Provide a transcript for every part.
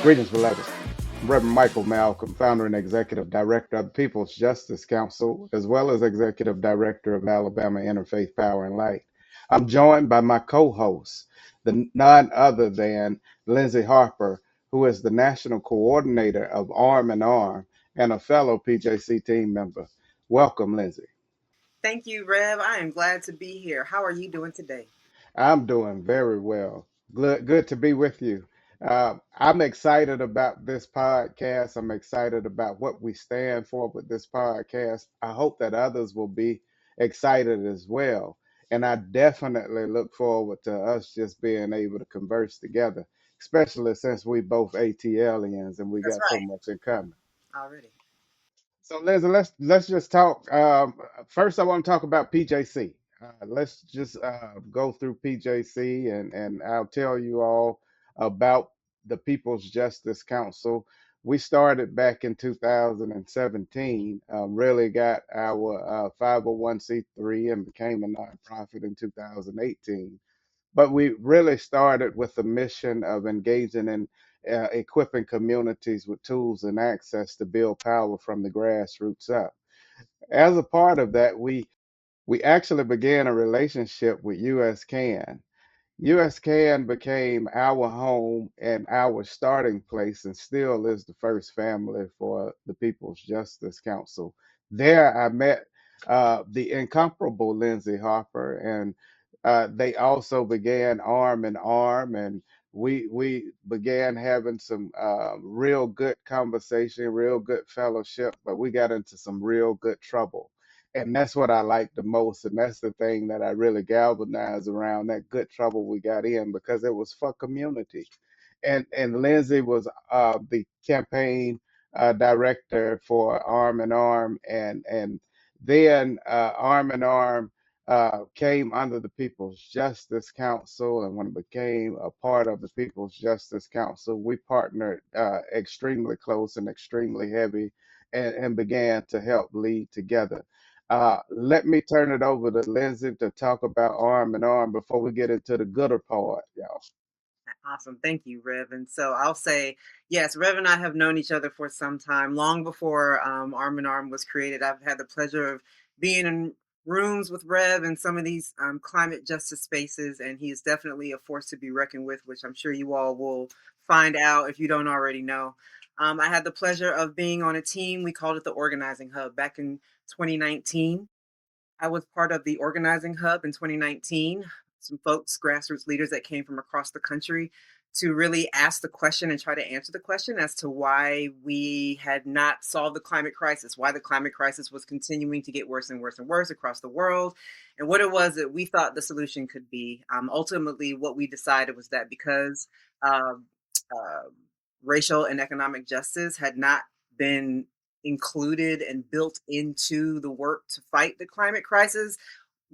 Greetings, beloved. I'm Reverend Michael Malcolm, founder and executive director of the People's Justice Council, as well as executive director of Alabama Interfaith Power and Light. I'm joined by my co-host, the none other than Lindsay Harper, who is the national coordinator of Arm in Arm and a fellow PJC team member. Welcome, Lindsay. Thank you, Rev. I am glad to be here. How are you doing today? I'm doing very well. Good to be with you. I'm excited about this podcast. I'm excited about what we stand for with this podcast. I hope that others will be excited as well. And I definitely look forward to us just being able to converse together, especially since we both ATLians and we That's got so right. much in common. Already. So Leslie, let's just talk. First, I want to talk about PJC. Let's just go through PJC, and I'll tell you all about the People's Justice Council. We started back in 2017. Really got our 501c3 and became a nonprofit in 2018. But we really started with the mission of engaging in equipping communities with tools and access to build power from the grassroots up. As a part of that, we actually began a relationship with US Can. US Can became our home and our starting place and still is the first family for the People's Justice Council. There, I met the incomparable Lindsay Harper, and they also began Arm in Arm, and we began having some real good conversation, real good fellowship, but we got into some real good trouble. And that's what I like the most. And that's the thing that I really galvanized around that good trouble we got in because it was for community. And Lindsay was the campaign director for Arm in Arm. And then Arm in Arm came under the People's Justice Council. And when it became a part of the People's Justice Council, we partnered extremely close and extremely heavy and began to help lead together. Let me turn it over to Lindsay to talk about Arm in Arm before we get into the gooder part, y'all. Awesome. Thank you, Rev. And so I'll say, yes, Rev and I have known each other for some time, long before Arm in Arm was created. I've had the pleasure of being in rooms with Rev in some of these climate justice spaces, and he is definitely a force to be reckoned with, which I'm sure you all will find out if you don't already know. I had the pleasure of being on a team. We called it the Organizing Hub back in 2019. I was part of the organizing hub in 2019. Some folks, grassroots leaders that came from across the country to really ask the question and try to answer the question as to why we had not solved the climate crisis, why the climate crisis was continuing to get worse and worse and worse across the world, and what it was that we thought the solution could be. Ultimately, what we decided was that because uh, uh, racial and economic justice had not been included and built into the work to fight the climate crisis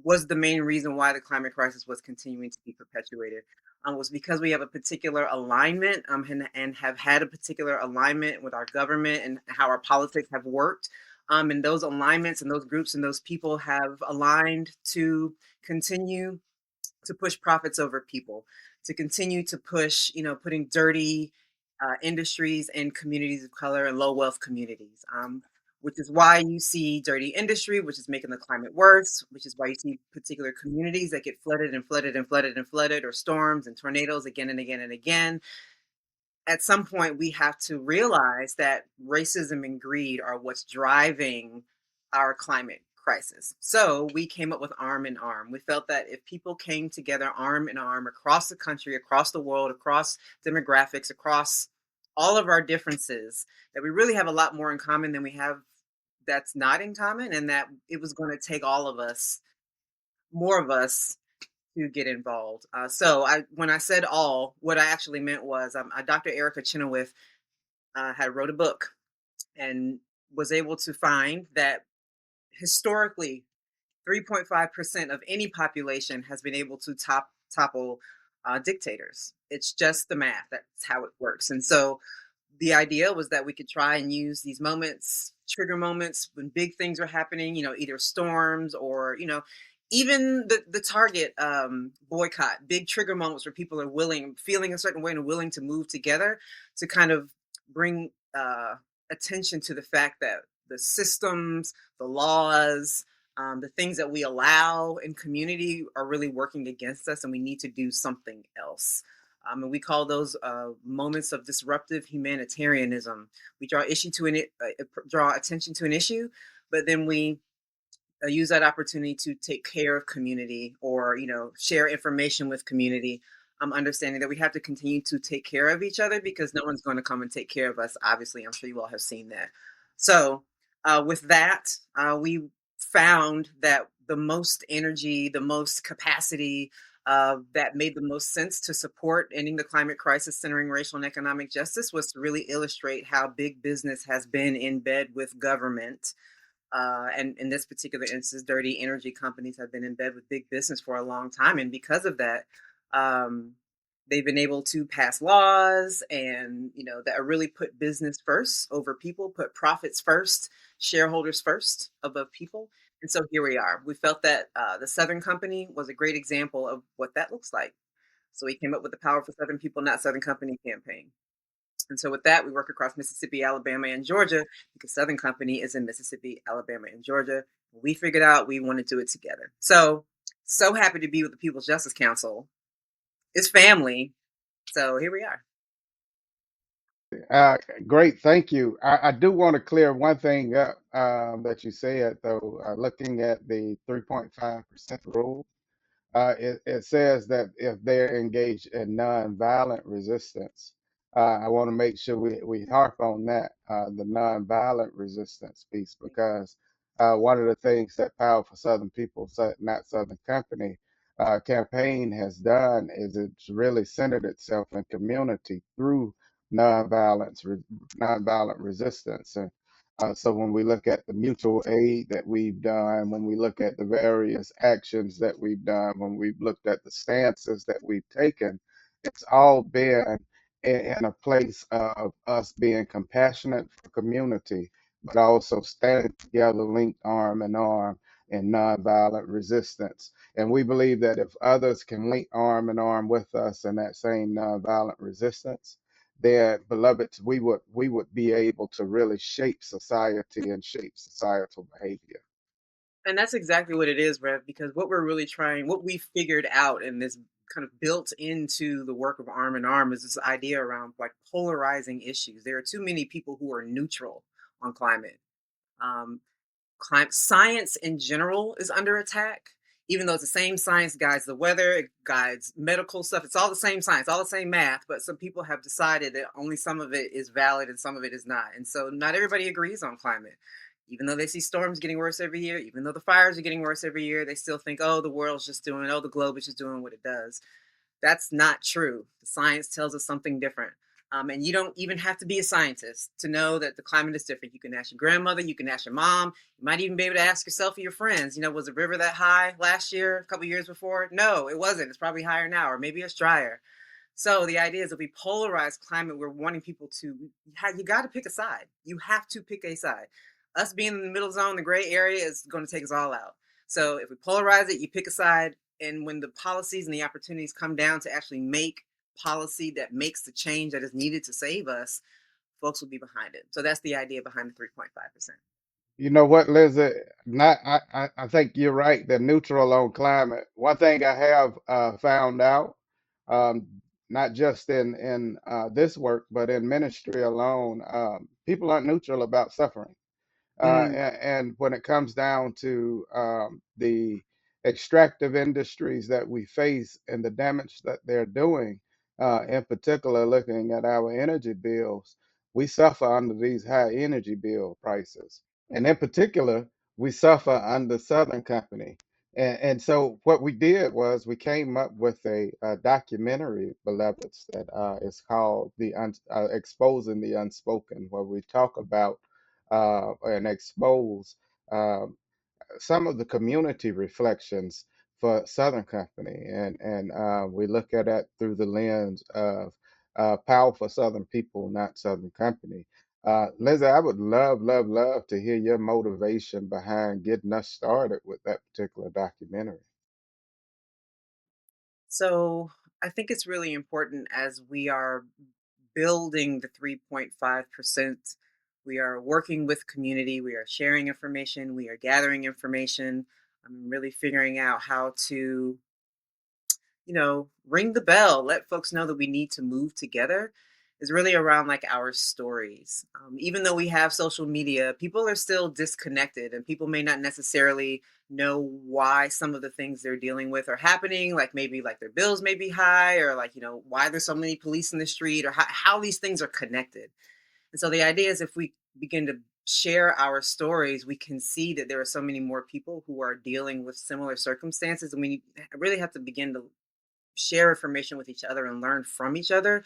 was the main reason why the climate crisis was continuing to be perpetuated. Was because we have a particular alignment and have had a particular alignment with our government and how our politics have worked. And those alignments and those groups and those people have aligned to continue to push profits over people, to continue to push, putting dirty industries in communities of color and low wealth communities. Which is why you see dirty industry, which is making the climate worse, which is why you see particular communities that get flooded and flooded and flooded and flooded, or storms and tornadoes again and again and again. At some point, we have to realize that racism and greed are what's driving our climate crisis. So we came up with Arm in Arm. We felt that if people came together arm in arm across the country, across the world, across demographics, across all of our differences, that we really have a lot more in common than we have that's not in common, and that it was going to take all of us, more of us, to get involved. When I said all, what I actually meant was Dr. Erica Chenoweth had wrote a book and was able to find that historically 3.5% of any population has been able to topple dictators. It's just the math. That's how it works. And so the idea was that we could try and use these moments, trigger moments when big things are happening, either storms or, even the Target boycott, big trigger moments where people are willing, feeling a certain way and willing to move together to kind of bring attention to the fact that the systems, the laws, the things that we allow in community are really working against us, and we need to do something else. And we call those moments of disruptive humanitarianism. We draw draw attention to an issue, but then we use that opportunity to take care of community, or share information with community, understanding that we have to continue to take care of each other because no one's going to come and take care of us. Obviously, I'm sure you all have seen that. So with that, we found that the most energy, the most capacity, that made the most sense to support ending the climate crisis centering racial and economic justice was to really illustrate how big business has been in bed with government, and in this particular instance, dirty energy companies have been in bed with big business for a long time. And because of that, um, they've been able to pass laws, and that really put business first over people, put profits first, shareholders first above people. And so here we are. We felt that the Southern Company was a great example of what that looks like. So we came up with the Power for Southern People, Not Southern Company campaign. And so with that, we work across Mississippi, Alabama, and Georgia because Southern Company is in Mississippi, Alabama, and Georgia. We figured out we want to do it together. So happy to be with the People's Justice Council. It's family. So here we are. Uh, Great, thank you. I do want to clear one thing up that you said, though, looking at the 3.5% rule. It says that if they're engaged in nonviolent resistance, I want to make sure we harp on that, the nonviolent resistance piece, because one of the things that Powerful Southern People, Not Southern Company, campaign has done is it's really centered itself in community through nonviolence, nonviolent resistance. And so when we look at the mutual aid that we've done, when we look at the various actions that we've done, when we've looked at the stances that we've taken, it's all been in a place of us being compassionate for community, but also standing together, linked arm in arm in nonviolent resistance. And we believe that if others can link arm in arm with us in that same nonviolent resistance, then beloveds, we would be able to really shape society and shape societal behavior. And that's exactly what it is, Rev, because what we're really trying, what we figured out in this kind of built into the work of Arm in Arm is this idea around like polarizing issues. There are too many people who are neutral on climate. Um, Climate science in general is under attack, even though it's the same science guides the weather, it guides medical stuff. It's all the same science, all the same math, but some people have decided that only some of it is valid and some of it is not. And so not everybody agrees on climate. Even though they see storms getting worse every year, even though the fires are getting worse every year, they still think, oh, the world's just doing, oh, the globe is just doing what it does. That's not true. The science tells us something different. And you don't even have to be a scientist to know that the climate is different. You can ask your grandmother, you can ask your mom, you might even be able to ask yourself or your friends. Was the river that high last year, a couple years before? No, it wasn't. It's probably higher now, or maybe it's drier. So the idea is if we polarize climate, we're wanting people to, you got to pick a side. You have to pick a side. Us being in the middle zone, the gray area is going to take us all out. So if we polarize it, you pick a side. And when the policies and the opportunities come down to actually make policy that makes the change that is needed to save us, folks will be behind it. So that's the idea behind the 3.5%. You know what, Lizzie? Not, I think you're right. They're neutral on climate. One thing I have found out, um, not just in this work, but in ministry alone, people aren't neutral about suffering. Mm. And when it comes down to the extractive industries that we face and the damage that they're doing, in particular, looking at our energy bills, we suffer under these high energy bill prices. And in particular, we suffer under Southern Company. And so what we did was we came up with a documentary, beloveds, that is called Exposing the Unspoken, where we talk about and expose um, some of the community reflections for Southern Company, and we look at that through the lens of powerful Southern people, not Southern Company. Lindsay, I would love, love, love to hear your motivation behind getting us started with that particular documentary. So I think it's really important as we are building the 3.5%. We are working with community, we are sharing information, we are gathering information. I'm really figuring out how to, ring the bell, let folks know that we need to move together is really around like our stories. Even though we have social media, people are still disconnected and people may not necessarily know why some of the things they're dealing with are happening. Like maybe like their bills may be high or like, why there's so many police in the street or how these things are connected. And so the idea is if we begin to share our stories, we can see that there are so many more people who are dealing with similar circumstances. And we really have to begin to share information with each other and learn from each other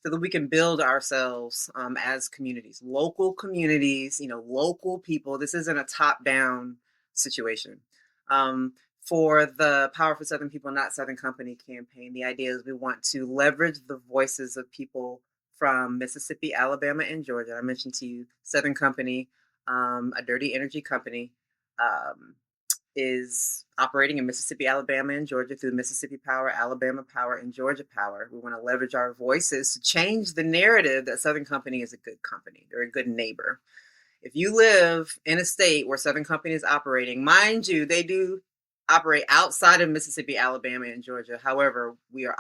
so that we can build ourselves as communities, local people. This isn't a top down situation. For the Power for Southern People, Not Southern Company campaign, the idea is we want to leverage the voices of people from Mississippi, Alabama, and Georgia. I mentioned to you Southern Company, a dirty energy company. Is operating in Mississippi, Alabama, and Georgia through Mississippi Power, Alabama Power, and Georgia Power. We want to leverage our voices to change the narrative that Southern Company is a good company. They're a good neighbor. If you live in a state where Southern Company is operating, mind you, they do operate outside of Mississippi, Alabama, and Georgia. However, we are,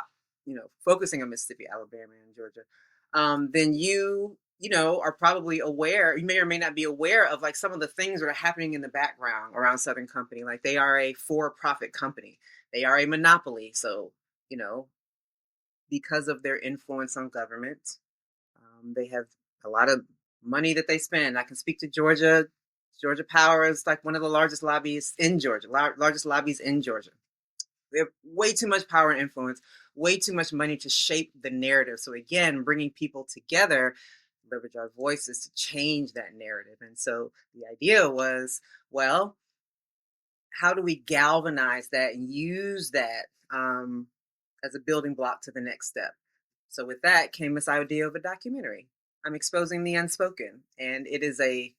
focusing on Mississippi, Alabama, and Georgia. Then you are probably aware, you may or may not be aware of like some of the things that are happening in the background around Southern Company. Like they are a for-profit company. They are a monopoly. So, you know, because of their influence on government, they have a lot of money that they spend. I can speak to Georgia. Georgia Power is like one of the largest lobbies in Georgia, largest lobbies in Georgia. They have way too much power and influence, way too much money to shape the narrative. So again, bringing people together, leverage our voices to change that narrative. And so the idea was, well, how do we galvanize that and use that as a building block to the next step? So with that came this idea of a documentary. I'm exposing the unspoken, and it is a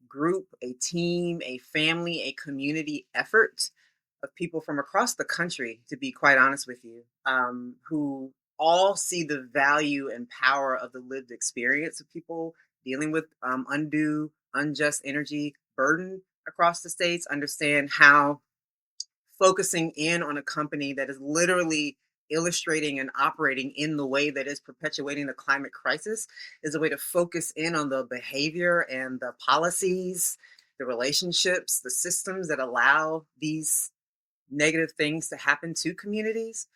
group, a team, a family, a community effort of people from across the country, to be quite honest with you, who all see the value and power of the lived experience of people dealing with undue, unjust energy burden across the states, understand how focusing in on a company that is literally illustrating and operating in the way that is perpetuating the climate crisis is a way to focus in on the behavior and the policies, the relationships, the systems that allow these negative things to happen to communities,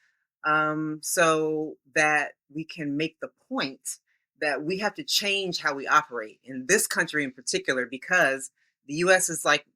so that we can make the point that we have to change how we operate in this country in particular, because the US is like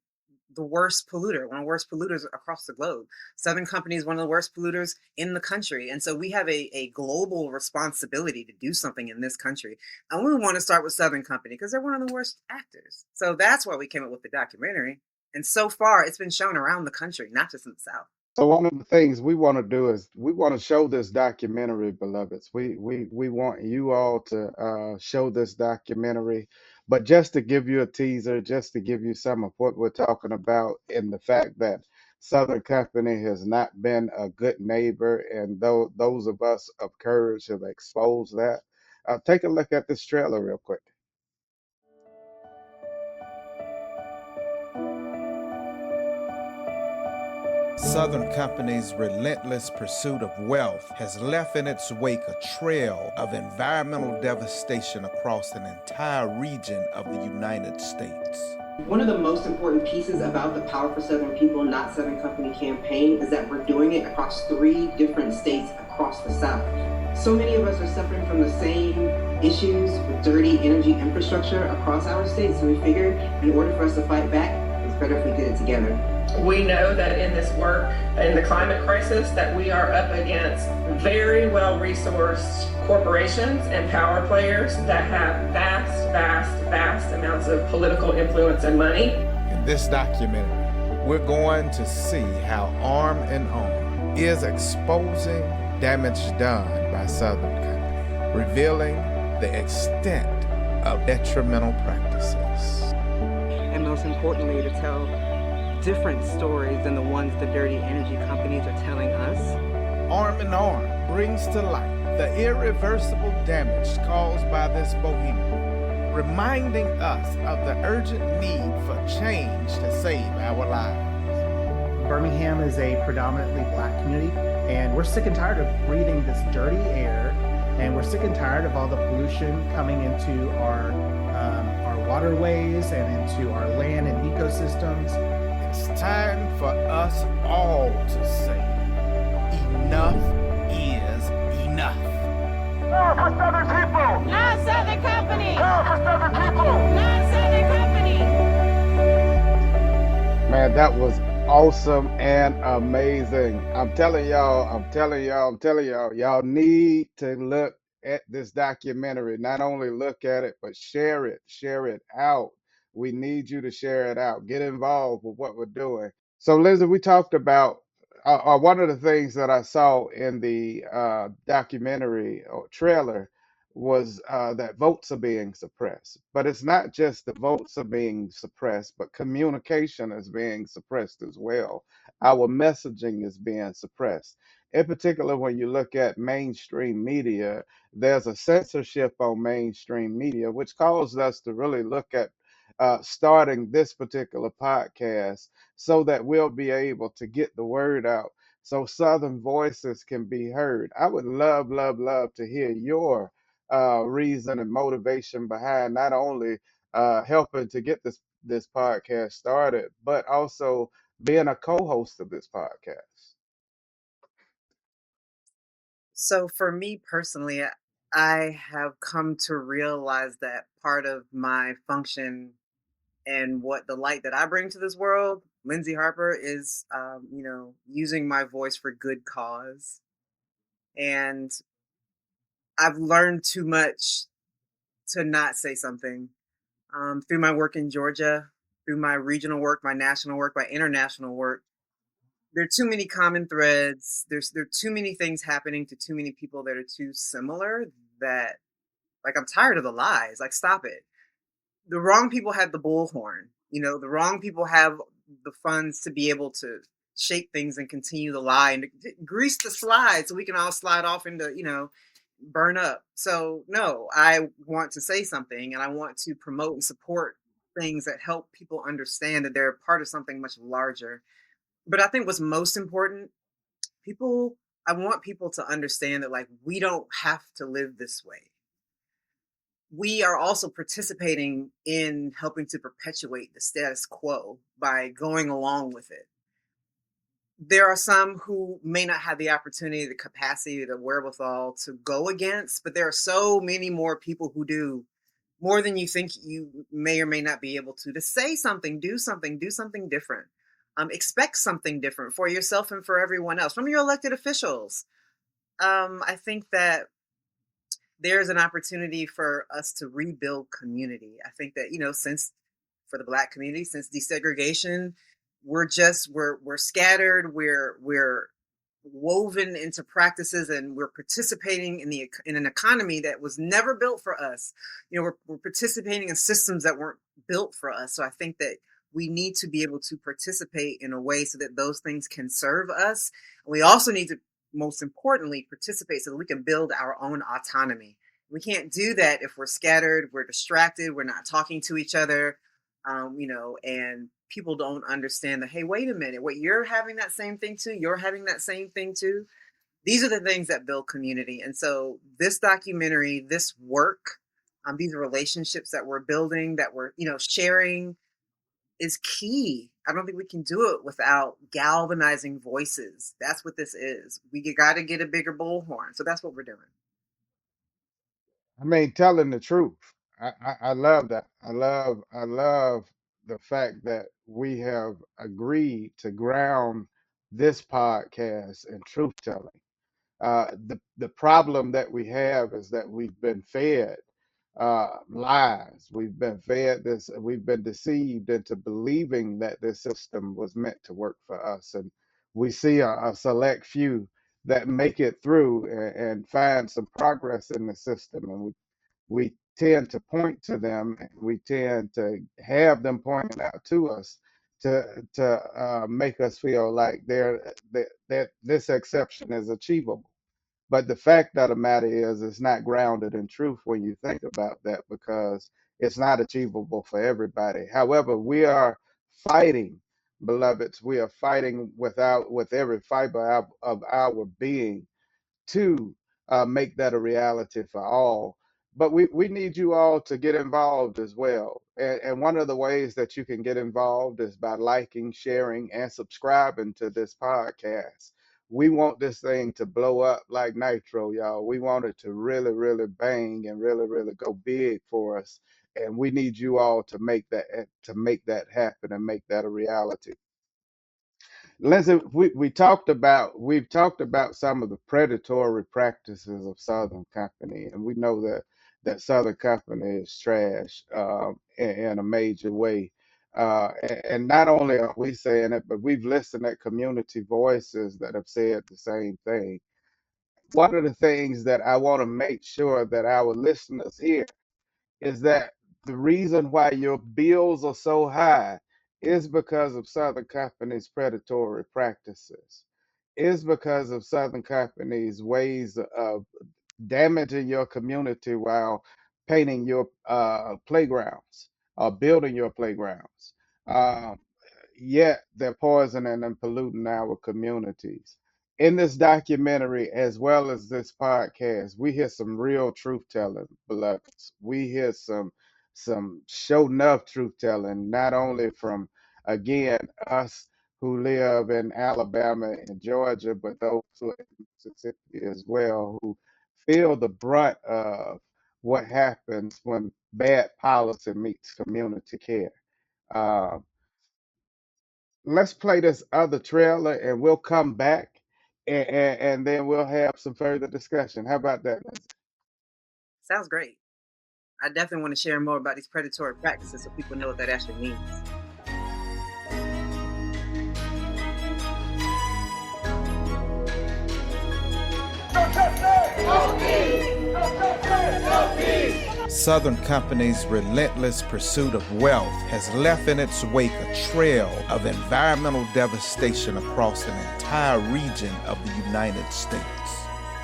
the worst polluter, one of the worst polluters across the globe. Southern Company is one of the worst polluters in the country. And so we have a global responsibility to do something in this country. And we want to start with Southern Company because they're one of the worst actors. So that's why we came up with the documentary. And so far, it's been shown around the country, not just in the South. So one of the things we want to do is we want to show this documentary, beloveds. We want you all to show this documentary, but just to give you a teaser, just to give you some of what we're talking about, in the fact that Southern Company has not been a good neighbor, and though those of us of courage have exposed that. Take a look at this trailer real quick. Southern Company's relentless pursuit of wealth has left in its wake a trail of environmental devastation across an entire region of the United States. One of the most important pieces about the Power for Southern People, Not Southern Company campaign is that we're doing it across 3 different states across the South. So many of us are suffering from the same issues with dirty energy infrastructure across our states. So we figured in order for us to fight back, it's better if we did it together. We know that in this work, in the climate crisis, that we are up against very well-resourced corporations and power players that have vast amounts of political influence and money. In this documentary, we're going to see how Arm and Arm is exposing damage done by Southern Company, revealing the extent of detrimental practices. And most importantly, to tell different stories than the ones the dirty energy companies are telling us. Arm in Arm brings to light the irreversible damage caused by this bohemian, reminding us of the urgent need for change to save our lives. Birmingham is a predominantly Black community, and we're sick and tired of breathing this dirty air, and we're sick and tired of all the pollution coming into our waterways and into our land and ecosystems. It's time for us all to say, enough is enough. No for Southern people! Not Southern company! No for Southern people! Not Southern company! Man, that was awesome and amazing. I'm telling y'all, y'all need to look at this documentary. Not only look at it, but share it out. We need you to share it out. Get involved with what we're doing. So, Lindsay, we talked about one of the things that I saw in the documentary or trailer was that votes are being suppressed. But it's not just the votes are being suppressed, but communication is being suppressed as well. Our messaging is being suppressed. In particular, when you look at mainstream media, there's a censorship on mainstream media, which caused us to really look at starting this particular podcast so that we'll be able to get the word out so Southern voices can be heard. I would love to hear your reason and motivation behind not only helping to get this podcast started, but also being a co-host of this podcast. So for me personally, I have come to realize that part of my function and what the light that I bring to this world, Lindsay Harper, is using my voice for good cause. And I've learned too much to not say something. Through my work in Georgia, through my regional work, my national work, my international work, there are too many common threads. There are too many things happening to too many people that are too similar that, like, I'm tired of the lies. Like, stop it. The wrong people have the bullhorn. The wrong people have the funds to be able to shape things and continue the lie and grease the slide so we can all slide off into, burn up. So no, I want to say something, and I want to promote and support things that help people understand that they're part of something much larger. But I think what's most important, I want people to understand that, like, we don't have to live this way. We are also participating in helping to perpetuate the status quo by going along with it. There are some who may not have the opportunity, the capacity, the wherewithal to go against, but there are so many more people who do, more than you think you may or may not be able to say something, do something different. Expect something different for yourself and for everyone else, from your elected officials. I think that there's an opportunity for us to rebuild community. I think that, since for the Black community, since desegregation, we're scattered, we're woven into practices, and we're participating in an economy that was never built for us. We're participating in systems that weren't built for us. So I think that we need to be able to participate in a way so that those things can serve us. We also need to, most importantly, participate so that we can build our own autonomy. We can't do that if we're scattered, we're distracted, we're not talking to each other, and people don't understand that, hey, wait a minute, what, you're having that same thing too? You're having that same thing too? These are the things that build community. And so this documentary, this work, these relationships that we're building, that we're, sharing, is key. I don't think we can do it without galvanizing voices. That's what this is. We got to get a bigger bullhorn. So that's what we're doing. I mean, telling the truth. I love that. I love the fact that we have agreed to ground this podcast in truth telling. The problem that we have is that we've been fed lies. We've been fed this. We've been deceived into believing that this system was meant to work for us, and we see a select few that make it through and find some progress in the system, and we tend to point to them, and we tend to have them pointed out to us to make us feel like that this exception is achievable. But the fact of the matter is, it's not grounded in truth when you think about that, because it's not achievable for everybody. However, we are fighting, beloveds. We are fighting with every fiber of our being to make that a reality for all. But we need you all to get involved as well. And one of the ways that you can get involved is by liking, sharing, and subscribing to this podcast. We want this thing to blow up like nitro, y'all. We want it to really, really bang and really, really go big for us. And we need you all to make that happen and make that a reality. Lindsay, we've talked about some of the predatory practices of Southern Company, and we know that Southern Company is trash in a major way. And not only are we saying it, but we've listened at community voices that have said the same thing. One of the things that I want to make sure that our listeners hear is that the reason why your bills are so high is because of Southern Company's predatory practices, is because of Southern Company's ways of damaging your community while painting your playgrounds or building your playgrounds. Um, Yet they're poisoning and polluting our communities. In this documentary, as well as this podcast, we hear some real truth telling, beloveds. We hear some show enough truth telling, not only from, again, us who live in Alabama and Georgia, but those who are in Mississippi as well, who feel the brunt of what happens when bad policy meets community care. Uh, let's play this other trailer and we'll come back, and then we'll have some further discussion. How about that? Sounds great. I definitely want to share more about these predatory practices so people know what that actually means. Southern Company's relentless pursuit of wealth has left in its wake a trail of environmental devastation across an entire region of the United States.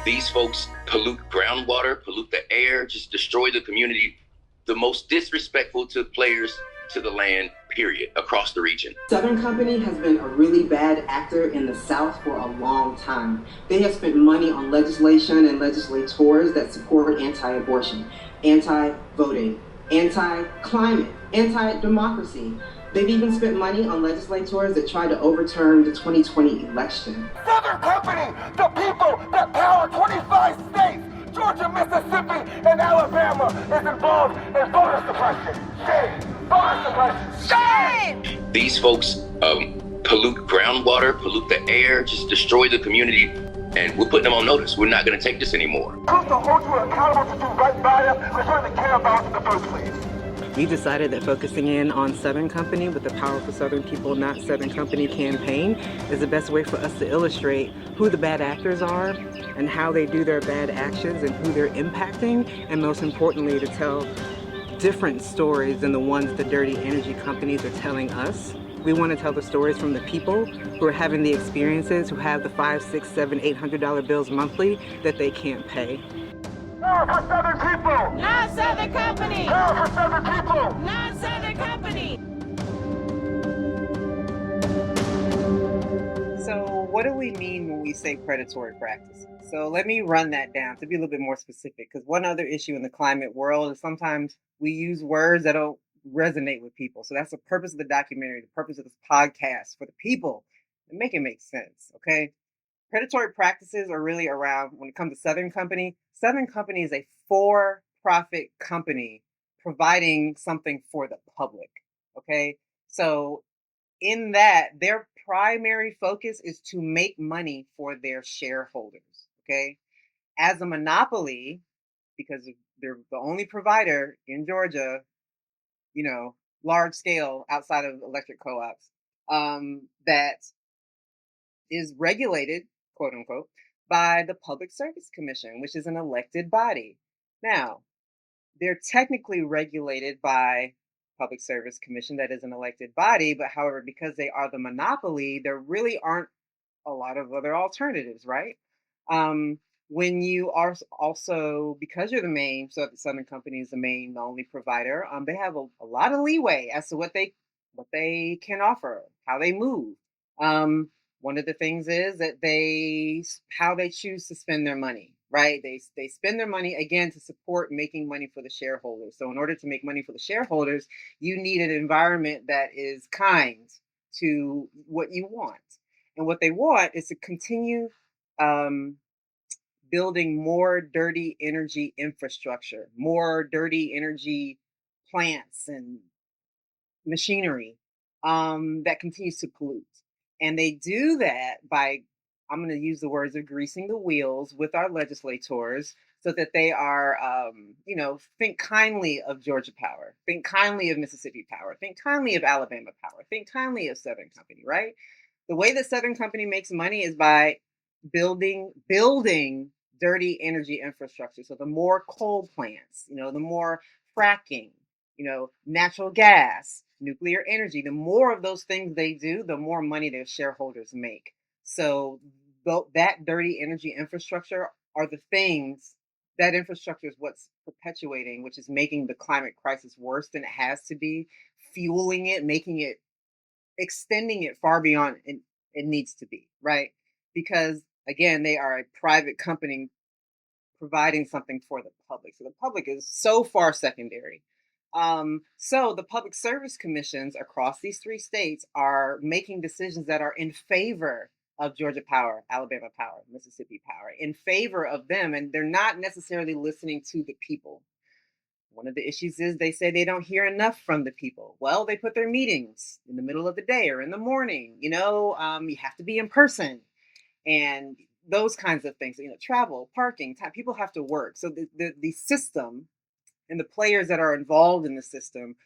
These folks pollute groundwater, pollute the air, just destroy the community. The most disrespectful to players, to the land, period, across the region. Southern Company has been a really bad actor in the South for a long time. They have spent money on legislation and legislators that support anti-abortion, anti-voting, anti-climate, anti-democracy. They've even spent money on legislators that tried to overturn the 2020 election. Southern Company, the people that power 25 states, Georgia, Mississippi, and Alabama, is involved in voter suppression. Shame! Voter suppression. Shame! These folks pollute groundwater, pollute the air, just destroy the community, and we're putting them on notice. We're not going to take this anymore. Who's to hold you accountable to do right by them, which you really care about in the first place? We decided that focusing in on Southern Company with the Powerful Southern People, Not Southern Company campaign is the best way for us to illustrate who the bad actors are and how they do their bad actions and who they're impacting, and most importantly, to tell different stories than the ones the dirty energy companies are telling us. We want to tell the stories from the people who are having the experiences, who have the $500, $600, $700, $800 bills monthly that they can't pay. Power for Southern people! Not Southern Company. Power for Southern people! Not Southern Company. So what do we mean when we say predatory practices? So let me run that down to be a little bit more specific, because one other issue in the climate world is sometimes we use words that don't resonate with people. So that's the purpose of the documentary, the purpose of this podcast, for the people, to make it make sense, okay? Predatory practices are really around, when it comes to Southern Company is a for-profit company providing something for the public, okay? So in that, their primary focus is to make money for their shareholders, okay? As a monopoly, because they're the only provider in Georgia, large scale outside of electric co-ops, that is regulated, quote unquote, by the Public Service Commission, which is an elected body. Now, they're technically regulated by Public Service Commission, that is an elected body, but however, because they are the monopoly, there really aren't a lot of other alternatives, right? Um, when you are also, because you're the main, so the Southern Company is the main, the only provider, they have a lot of leeway as to what they can offer, how they move. Um, One of the things is that how they choose to spend their money, right? They spend their money again to support making money for the shareholders. So in order to make money for the shareholders, you need an environment that is kind to what you want. And what they want is to continue um, building more dirty energy infrastructure, more dirty energy plants and machinery that continues to pollute. And they do that by, I'm going to use the words of greasing the wheels with our legislators so that they are, think kindly of Georgia Power, think kindly of Mississippi Power, think kindly of Alabama Power, think kindly of Southern Company, right? The way that Southern Company makes money is by building dirty energy infrastructure. So the more coal plants, the more fracking, natural gas, nuclear energy, the more of those things they do, the more money their shareholders make. So that dirty energy infrastructure are the things that infrastructure is what's perpetuating, which is making the climate crisis worse than it has to be, fueling it, making it, extending it far beyond it needs to be, right? Because again, they are a private company providing something for the public. So the public is so far secondary. So the public service commissions across these three states are making decisions that are in favor of Georgia Power, Alabama Power, Mississippi Power, in favor of them. And they're not necessarily listening to the people. One of the issues is they say they don't hear enough from the people. Well, they put their meetings in the middle of the day or in the morning. You have to be in person and those kinds of things. Travel, parking, time. People have to work. So the system and the players that are involved in the system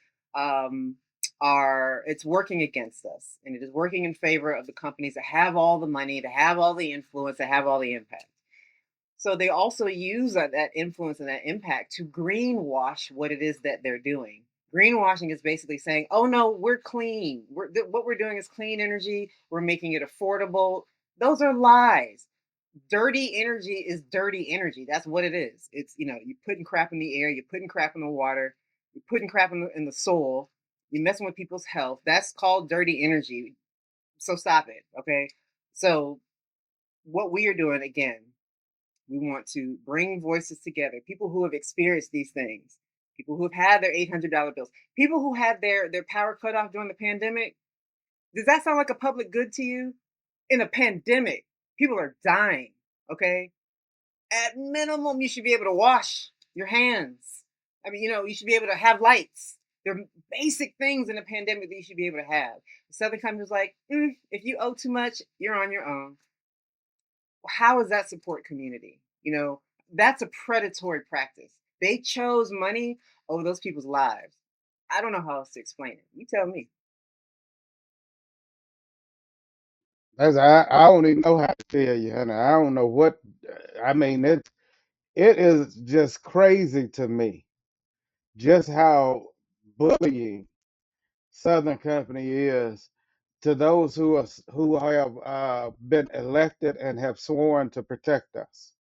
it's working against us, and it is working in favor of the companies that have all the money, that have all the influence, that have all the impact. So they also use that influence and that impact to greenwash what it is that they're doing. Greenwashing is basically saying, "Oh no, we're clean. What we're doing is clean energy. We're making it affordable." Those are lies. Dirty energy is dirty energy. That's what it is. It's you're putting crap in the air, you're putting crap in the water, you're putting crap in the soil. You're messing with people's health. That's called dirty energy. So stop it, okay? So what we are doing again, we want to bring voices together, people who have experienced these things, people who have had their $800 bills, people who had their power cut off during the pandemic. Does that sound like a public good to you? In a pandemic, people are dying, okay? At minimum, you should be able to wash your hands. I mean, you should be able to have lights. There are basic things in a pandemic that you should be able to have. The Southern Company was like, if you owe too much, you're on your own. How does that support community? That's a predatory practice. They chose money over those people's lives. I don't know how else to explain it. You tell me. I don't even know how to tell you, honey. I don't know what. I mean, it is just crazy to me just how bullying Southern Company is to those who have been elected and have sworn to protect us,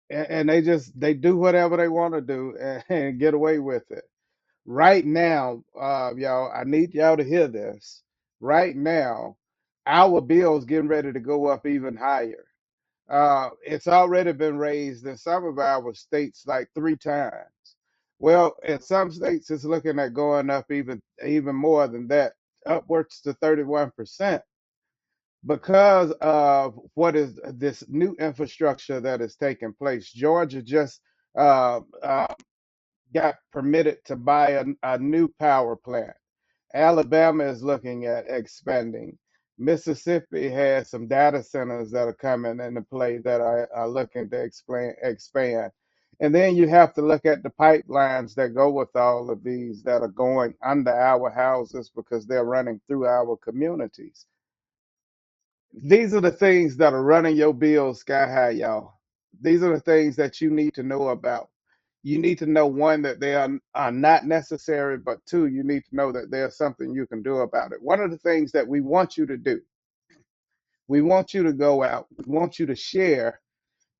and they do whatever they want to do and get away with it. Right now, y'all, I need y'all to hear this. Right now, our bills getting ready to go up even higher. It's already been raised in some of our states like 3 times. Well, in some states, it's looking at going up even more than that, upwards to 31%, because of what is this new infrastructure that is taking place. Georgia just got permitted to buy a new power plant. Alabama is looking at expanding. Mississippi has some data centers that are coming into play that are looking to expand. And then you have to look at the pipelines that go with all of these that are going under our houses because they're running through our communities. These are the things that are running your bills sky high, y'all. These are the things that you need to know about. You need to know, one, that they are not necessary, but two, you need to know that there's something you can do about it. One of the things that we want you to do, we want you to go out, we want you to share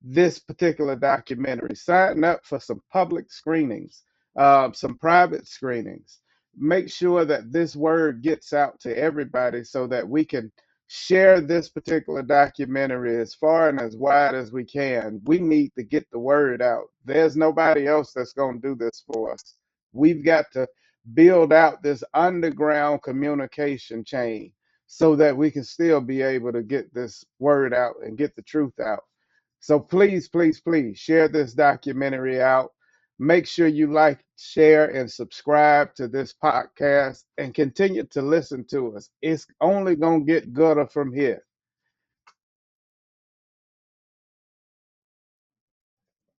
this particular documentary. Sign up for some public screenings, some private screenings. Make sure that this word gets out to everybody so that we can share this particular documentary as far and as wide as we can. We need to get the word out. There's nobody else that's going to do this for us. We've got to build out this underground communication chain so that we can still be able to get this word out and get the truth out. So please, please, please share this documentary out. Make sure you like, share, and subscribe to this podcast and continue to listen to us. It's only going to get gooder from here.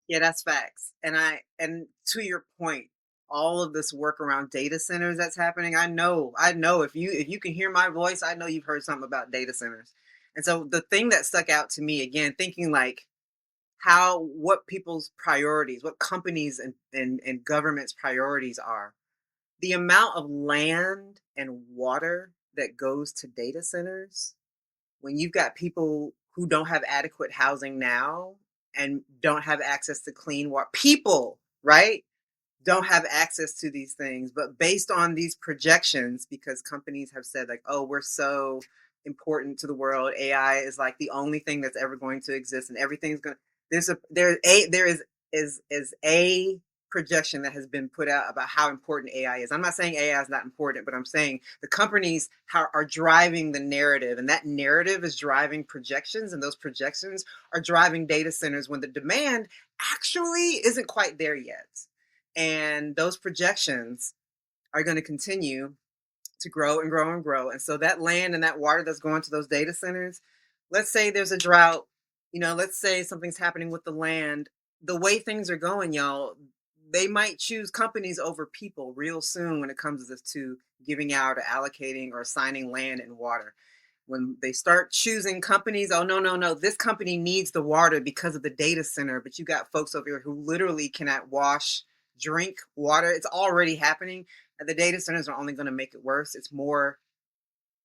Yeah, that's facts. And to your point, all of this work around data centers that's happening, I know if you can hear my voice, I know you've heard something about data centers. And so the thing that stuck out to me, again, thinking like how what people's priorities, what companies and governments priorities are, the amount of land and water that goes to data centers when you've got people who don't have adequate housing now and don't have access to clean water, people, right, don't have access to these things. But based on these projections, because companies have said like, oh, we're so important to the world, AI is like the only thing that's ever going to exist, and everything's going to, there is a projection that has been put out about how important AI is. I'm not saying AI is not important, but I'm saying the companies are driving the narrative, and that narrative is driving projections, and those projections are driving data centers when the demand actually isn't quite there yet. And those projections are going to continue to grow and grow and grow. And so that land and that water that's going to those data centers, let's say there's a drought, let's say something's happening with the land. The way things are going, y'all, they might choose companies over people real soon when it comes to giving out or allocating or assigning land and water. When they start choosing companies, oh, no, no, no, this company needs the water because of the data center, but you got folks over here who literally cannot drink water. It's already happening. And the data centers are only going to make it worse. It's more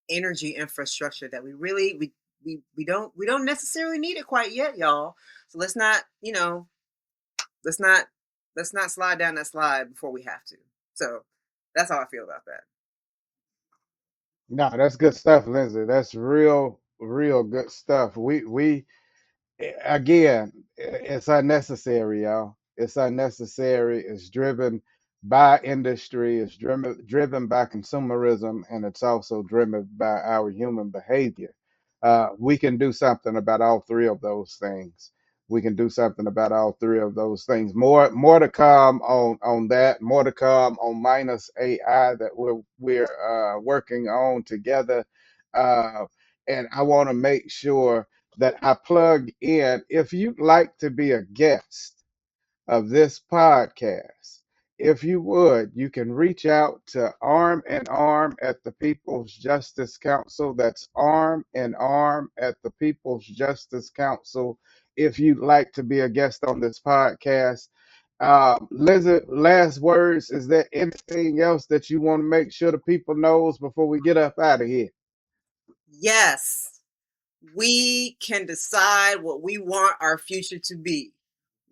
energy infrastructure that we don't necessarily need it quite yet, y'all. So let's not let's not slide down that slide before we have to. So that's how I feel about that. No, that's good stuff, Lindsay. That's real, real good stuff. We again, it's unnecessary, y'all. It's unnecessary. It's driven by industry. It's driven by consumerism, and it's also driven by our human behavior. We can do something about all three of those things. We can do something about all three of those things. More to come on that. More to come on minus AI that we're working on together. Uh, and I want to make sure that I plug in. If you'd like to be a guest of this podcast, if you would, you can reach out to Arm and Arm at the People's Justice Council. That's Arm and Arm at the People's Justice Council. If you'd like to be a guest on this podcast, Lizzie, last words. Is there anything else that you want to make sure the people knows before we get up out of here? Yes, we can decide what we want our future to be.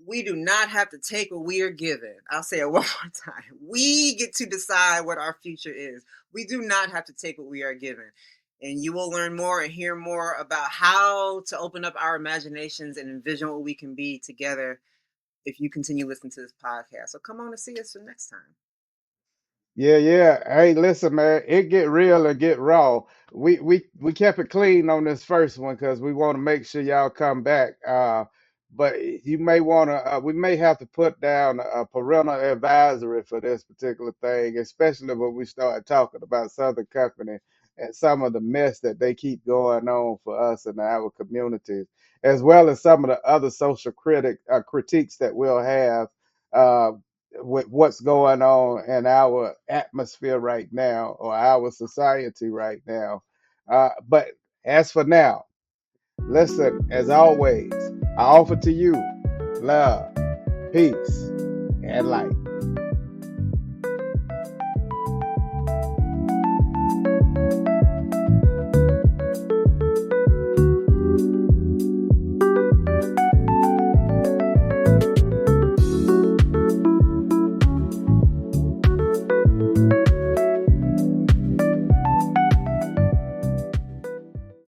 We do not have to take what we are given. I'll say it one more time. We get to decide what our future is. We do not have to take what we are given. And you will learn more and hear more about how to open up our imaginations and envision what we can be together if you continue listening to this podcast. So come on and see us for next time. Yeah, yeah. Hey, listen, man, it get real and get raw. We kept it clean on this first one because we want to make sure y'all come back. But you may want to. We may have to put down a parental advisory for this particular thing, especially when we start talking about Southern Company and some of the mess that they keep going on for us and our communities, as well as some of the other social critiques that we'll have. Uh, with what's going on in our atmosphere right now or our society right now. But as for now, listen, as always, I offer to you love, peace, and light.